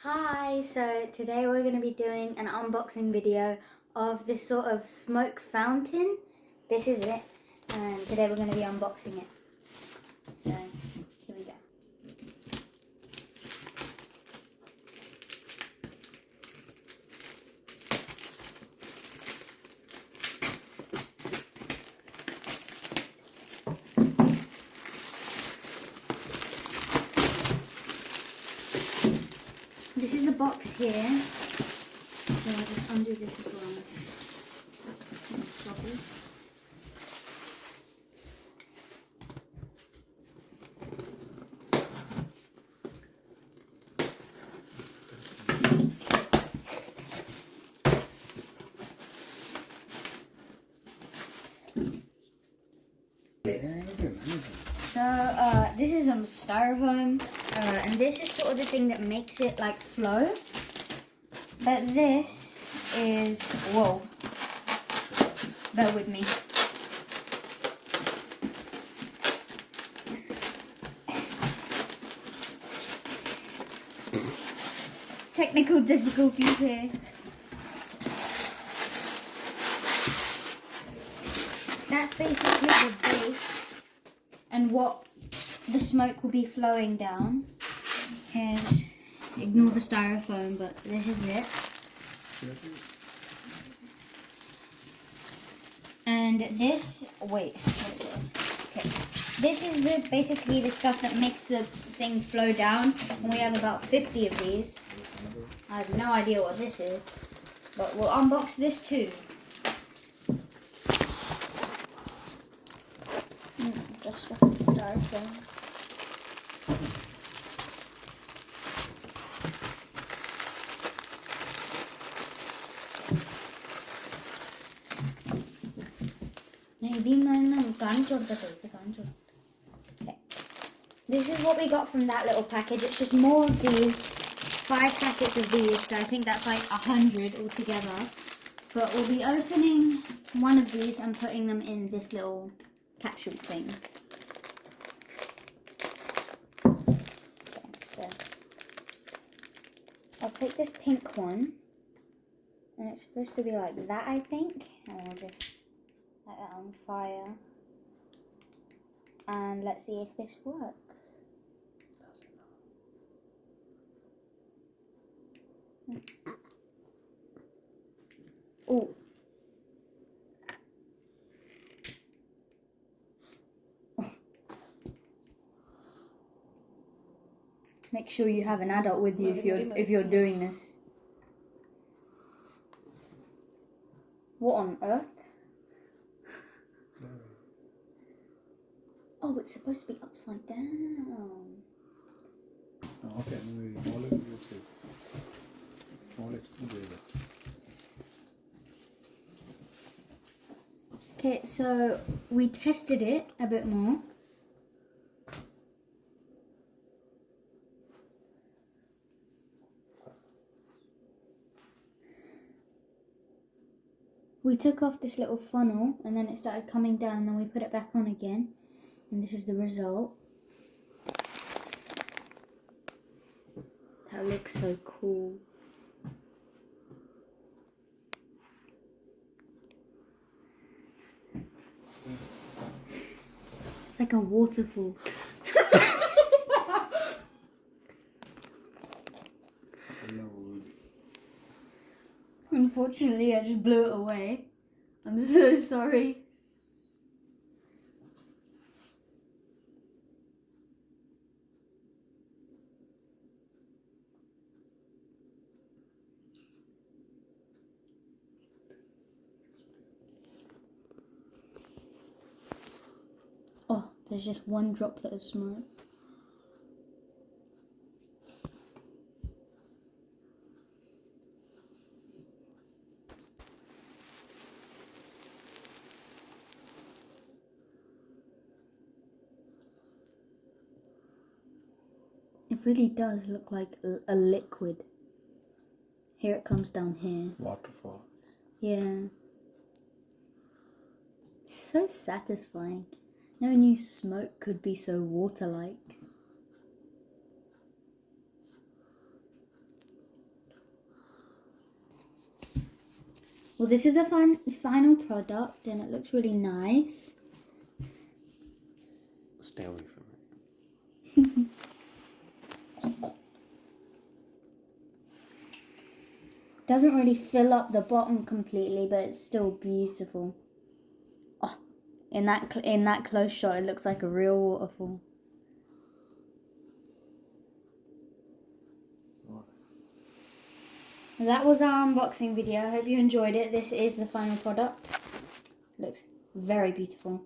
Hi, so today we're going to be doing an unboxing video of this sort of smoke fountain. This is it, and today we're going to be unboxing it. So, here we go. This is the box here. So I'll just undo this as well. It's sloppy. So this is some styrofoam, and this is sort of the thing that makes it like flow. But this is, whoa, bear with me. Technical difficulties here. That's basically the base, and what the smoke will be flowing down. Here's, ignore the styrofoam, but this is it. And this, wait. Okay. This is basically the stuff that makes the thing flow down, and we have about 50 of these. I have no idea what this is, but we'll unbox this too. Just off the styrofoam. Okay. This is what we got from that little package. It's just more of these, 5 packets of these, so I think that's like 100 altogether. But we'll be opening one of these and putting them in this little capsule thing. Okay, so I'll take this pink one, and it's supposed to be like that, I think, and I'll just light that on fire, and let's see if this works. Oh. Make sure you have an adult with you if you're doing this. What on earth? Oh, it's supposed to be upside down. Okay, Okay, so we tested it a bit more. We took off this little funnel, and then it started coming down, and then we put it back on again, and this is the result. That looks so cool. It's like a waterfall. Unfortunately, I just blew it away. I'm so sorry. Oh, there's just one droplet of smoke. It really does look like a liquid. Here it comes down here. Waterfall. Yeah. So satisfying. Never knew smoke could be so water-like. Well, this is the final product, and it looks really nice. Stay away from it. Doesn't really fill up the bottom completely, but it's still beautiful. Oh, in that close shot, it looks like a real waterfall. That was our unboxing video. I hope you enjoyed it. This is the final product. Looks very beautiful.